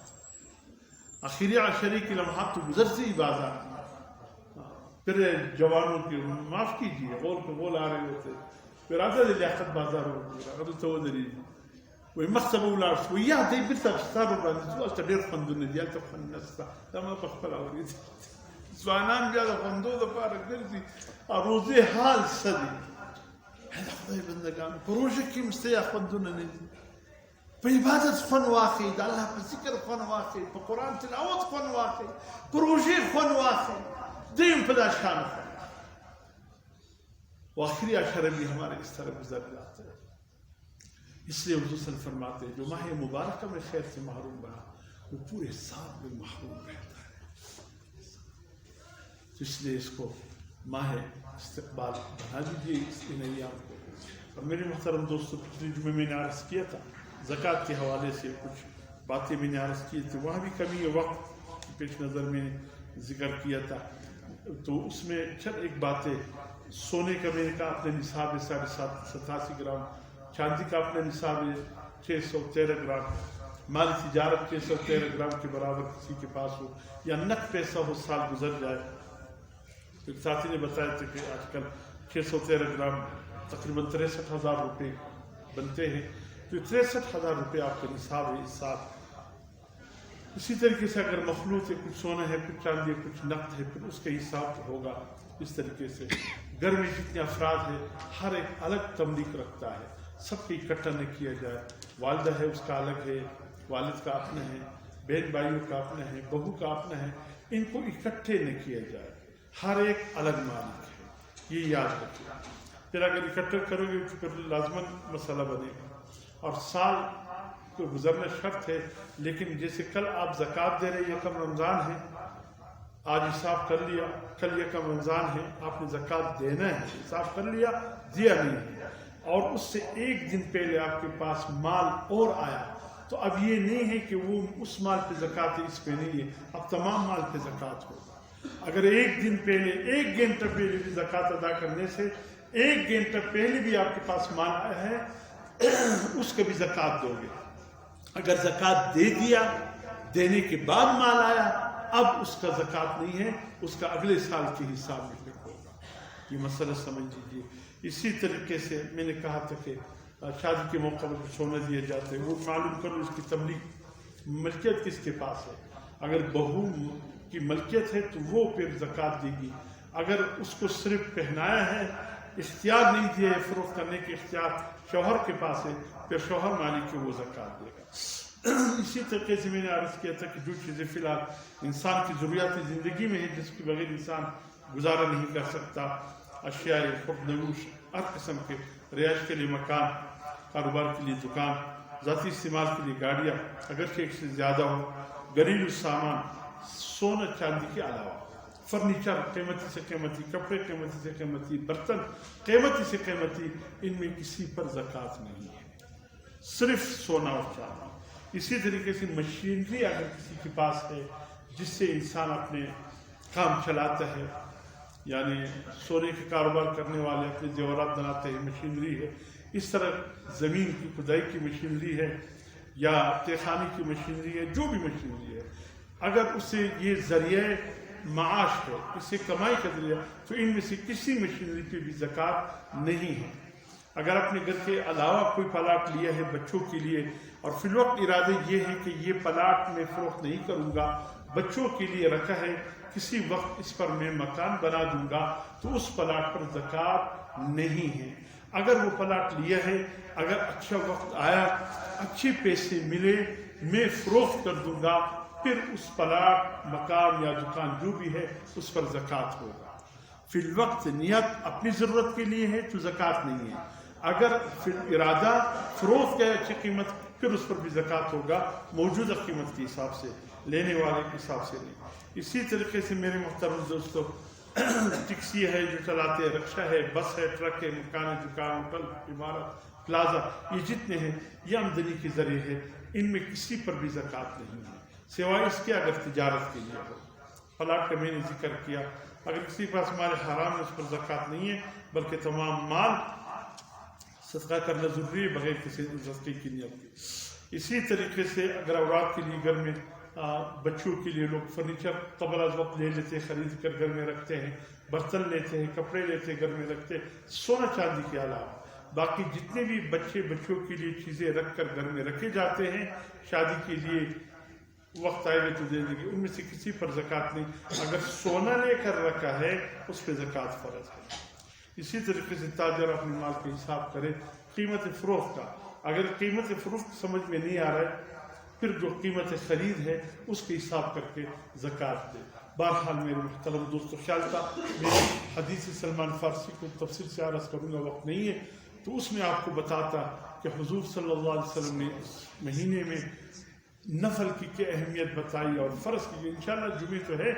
آخری عشرے کے لمحات تو گزرتے ہی بازار کی، پھر جوانوں کی معاف کیجیے غول کو غول آ رہے ہوتے، پھر آتا دے لیاقت بازار ہوتی اگر تو دری وي مخصب ولارس وياه دي بيرتا ستار بان تدير فندون ديال تفنستا لما بخبل اوريد سوانان بيا فندو ده بارك درسي اروزي حال سدي هذا خدای بندگان پروژه کی مستیا فندون نه په عبادت خوند واخلئ، د الله په ذکر خوند واخلئ، په قرآن تلاوت خوند واخلئ، په روژې خوند واخلئ، دیم په دا شان خوند. آخری عشرہ بھی ہمارے اس طرح گزر جاتے ہیں. اس لیے حضور صلی اللہ علیہ وسلم فرماتے ہیں جو ماہ مبارکہ میں خیر سے محروم رہا وہ پورے سال میں محروم رہتا ہے. تو اس لیے اس کو ماہ استقبال بنا دیجیے اس ان ایام کو. اور میرے محترم دوستوں، پچھلے جمعے میں نے عرض کیا تھا زکوٰۃ کے حوالے سے کچھ باتیں میں نے عرض کی تھی، وہاں بھی کمی وقت کی پیش نظر میں ذکر کیا تھا. تو اس میں چند ایک باتیں، سونے کا میں نے کہا اپنے نصاب ہے 87 گرام، چاندی کا اپنے نصاب ہے 613 گرام، مال تجارت 613 گرام کے برابر کسی کے پاس ہو یا نقد پیسہ ہو، سال گزر جائے. ایک ساتھی نے بتایا تھا کہ آج کل 613 گرام تقریباً 63,000 روپے بنتے ہیں. تو 63,000 روپے آپ کا نصاب ہے اس سال. اسی طریقے سے اگر مخلوط ہے، کچھ سونا ہے، کچھ چاندی ہے، کچھ نقد ہے، پھر اس کا حساب ہوگا. اس طریقے سے گھر میں جتنے افراد ہیں ہر ایک الگ تملیک رکھتا ہے، سب کو اکٹھا نہ کیا جائے. والدہ ہے اس کا الگ ہے، والد کا اپنا ہے، بہن بھائیوں کا اپنا ہے، بہو کا اپنا ہے، ان کو اکٹھے نہ کیا جائے. ہر ایک الگ مالک ہے، یہ یاد رکھیے. پھر اگر اکٹھا کرو گے تو پھر لازماً مسئلہ بنے گا. اور سال کو گزرنا شرط ہے، لیکن جیسے کل آپ زکوٰۃ دے رہے ہیں، یکم رمضان ہے، آج حساب کر لیا، کل یکم رمضان ہے، آپ نے زکوٰۃ دینا ہے، حساب کر لیا، دیا نہیں ہے، اور اس سے ایک دن پہلے آپ کے پاس مال اور آیا، تو اب یہ نہیں ہے کہ وہ اس مال پہ زکوٰۃ ہے اس پہ نہیں ہے، اب تمام مال پہ زکوٰۃ ہوگا. اگر ایک دن پہلے، ایک گھنٹہ پہلے بھی زکوٰۃ ادا کرنے سے، ایک گھنٹہ پہلے بھی آپ کے پاس مال آیا ہے، اس کا بھی زکوٰۃ دو گے. اگر زکوٰۃ دے دیا، دینے کے بعد مال آیا، اب اس کا زکوٰۃ نہیں ہے، اس کا اگلے سال کے حساب میں پھر ہوگا. یہ مسئلہ سمجھ لیجیے. اسی طریقے سے میں نے کہا تھا کہ شادی کے موقع پر سونا دیا جاتا ہے، وہ معلوم کرو اس کی تملیک ملکیت کس کے پاس ہے. اگر بہو کی ملکیت ہے تو وہ پھر زکوٰۃ دے گی. اگر اس کو صرف پہنایا ہے، اختیار نہیں دیا ہے، فروخت کرنے کے اختیار شوہر کے پاس ہے، پھر شوہر مالک ہے، وہ زکوٰۃ دے گا. اسی طریقے سے میں نے عرض کیا تھا کہ جو چیزیں فی الحال انسان کی ضروریات زندگی میں ہیں، جس کے بغیر انسان گزارا نہیں کر سکتا، اشیاء خود نوش، ہر قسم کے، رہائش کے لیے مکان، کاروبار کے لیے دکان، ذاتی استعمال کے لیے گاڑیاں اگرچہ ایک سے زیادہ ہو، گھریلو سامان، سونا چاندی کے علاوہ فرنیچر قیمتی سے قیمتی، کپڑے قیمتی سے قیمتی، برتن قیمتی سے قیمتی، ان میں کسی پر زکوٰۃ نہیں ہے، صرف سونا اور چاندی. اسی طریقے سے مشینری اگر کسی کے پاس ہے جس سے انسان اپنے کام چلاتا ہے، یعنی سونے کے کاروبار کرنے والے اپنے زیورات بناتے ہیں، مشینری ہے. اس طرح زمین کی کھدائی کی مشینری ہے یا تہخانے کی مشینری ہے، جو بھی مشینری ہے، اگر اسے یہ ذریعہ معاش ہے، اس سے کمائی کا ذریعہ، تو ان میں سے کسی مشینری پہ بھی زکوٰۃ نہیں ہے. اگر اپنے گھر کے علاوہ کوئی پلاٹ لیا ہے بچوں کے لیے اور فی الوقت ارادہ یہ ہے کہ یہ پلاٹ میں فروخت نہیں کروں گا، بچوں کے لیے رکھا ہے، کسی وقت اس پر میں مکان بنا دوں گا، تو اس پلاٹ پر زکوٰۃ نہیں ہے. اگر وہ پلاٹ لیا ہے، اگر اچھا وقت آیا، اچھے پیسے ملے، میں فروخت کر دوں گا، پھر اس پلاٹ، مکان یا دکان جو بھی ہے اس پر زکوٰۃ ہوگا. فی الوقت نیت اپنی ضرورت کے لیے ہے تو زکوٰۃ نہیں ہے. اگر پھر ارادہ فروخت کا اچھی قیمت، پھر اس پر بھی زکوٰۃ ہوگا، موجودہ قیمت کے حساب سے، لینے والے کے حساب سے نہیں. اسی طریقے سے میرے محترم دوستو، ٹیکسی ہے جو چلاتے ہیں، رکشہ ہے، بس ہے، ٹرک ہے، مکان ہے، دکان، ہوٹل، عمارت، پلازا، یہ جتنے ہیں یہ آمدنی کے ذریعے ہے، ان میں کسی پر بھی زکوٰۃ نہیں ہے، سوائے اس کے اگر تجارت کے لیے ہو. پلاٹ کا میں نے ذکر کیا، اگر کسی کے پاس مال حرام ہے اس پر زکوٰۃ نہیں ہے، بلکہ تمام مال صدقہ کرنا ضروری ہے بغیر کسی صدقے کی نیت کے. اسی طریقے سے اگر اولاد کے لیے گھر میں، بچوں کے لیے لوگ فرنیچر قبل از وقت لے لیتے، خرید کر گھر میں رکھتے ہیں، برتن لیتے ہیں، کپڑے لیتے ہیں، گھر میں رکھتے ہیں، سونا چاندی کے علاوہ باقی جتنے بھی بچوں کے لیے چیزیں رکھ کر گھر میں رکھے جاتے ہیں، شادی کے لیے وقت آئے گا تو دے دیں گے، ان میں سے کسی پر زکوٰۃ نہیں. اگر سونا لے کر رکھا ہے اس پہ زکوٰۃ فرض ہے. اسی طریقے سے تاجر اپنے مال کا حساب کرے، قیمت فروخت کا، اگر قیمت فروخت سمجھ میں نہیں آ رہا ہے پھر جو قیمت خرید ہے اس کے حساب کر کے زکوٰۃ دے. بہرحال میرے محترم دوستو، خیال تھا میں حدیث سلمان فارسی کو تفصیل سے عرض کروں گا، وقت نہیں ہے، تو اس میں آپ کو بتاتا کہ حضور صلی اللہ علیہ وسلم نے اس مہینے میں نفل کی کیا اہمیت بتائی اور فرض کی. انشاءاللہ جمعے تو ہے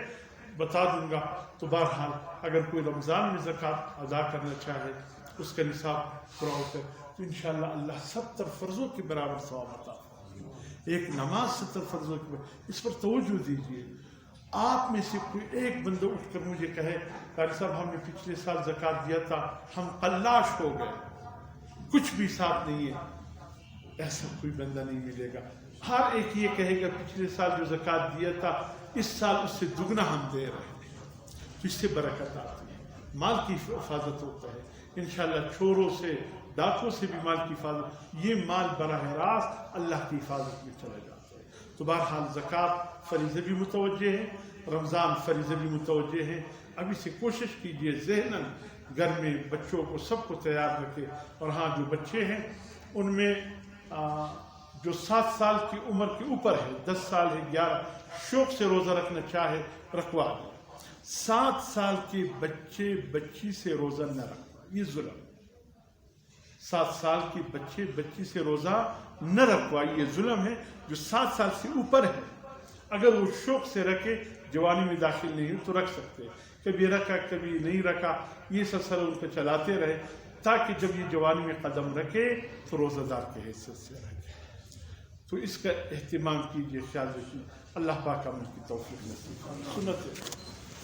بتا دوں گا. تو بہرحال اگر کوئی رمضان میں زکوٰۃ ادا کرنا چاہے، اس کا نصاب پورا ہو کر، تو انشاءاللہ اللہ 70 فرضوں کے برابر ثواب عطا فرمائے. ایک نماز 70 فرضوں کے برابر، اس پر توجہ دیجیے. آپ میں سے کوئی ایک بندہ اٹھ کر مجھے کہے قاری صاحب ہم نے پچھلے سال زکوٰۃ دیا تھا، ہم قلاش ہو گئے، کچھ بھی ساتھ نہیں ہے، ایسا کوئی بندہ نہیں ملے گا. ہر ایک یہ کہے گا پچھلے سال جو زکوٰۃ دیا تھا اس سال اس سے دگنا ہم دے رہے ہیں. تو اس سے برکت آتی ہے، مال کی حفاظت ہوتا ہے. انشاءاللہ چوروں سے، ڈاکوں سے بھی مال کی حفاظت، یہ مال براہ راست اللہ کی حفاظت میں چلا جاتا ہے. تو بہرحال زکوٰۃ فریضہ بھی متوجہ ہے، رمضان فریضہ بھی متوجہ ہے. ابھی سے کوشش کیجئے ذہناً گھر میں بچوں کو سب کو تیار رکھے. اور ہاں جو بچے ہیں ان میں جو 7 سال کی عمر کے اوپر ہے، 10 سال ہے، 11، شوق سے روزہ رکھنا چاہے رکھوا دیں. 7 سال کے بچے بچی سے روزہ نہ رکھوا، یہ ظلم. 7 سال کے بچے بچی سے روزہ نہ رکھوا، یہ ظلم ہے. جو 7 سال سے اوپر ہے اگر وہ شوق سے رکھے، جوانی میں داخل نہیں ہو تو رکھ سکتے ہیں. کبھی رکھا کبھی نہیں رکھا، یہ سلسلہ ان کو چلاتے رہے تاکہ جب یہ جوانی میں قدم رکھے تو روزہ دار کے حیثیت سے رکھے. تو اس کا اہتمام کیجیے، خیال رکھیے. اللہ پاک ہم کی توفیق نصیب فرمائے. سنت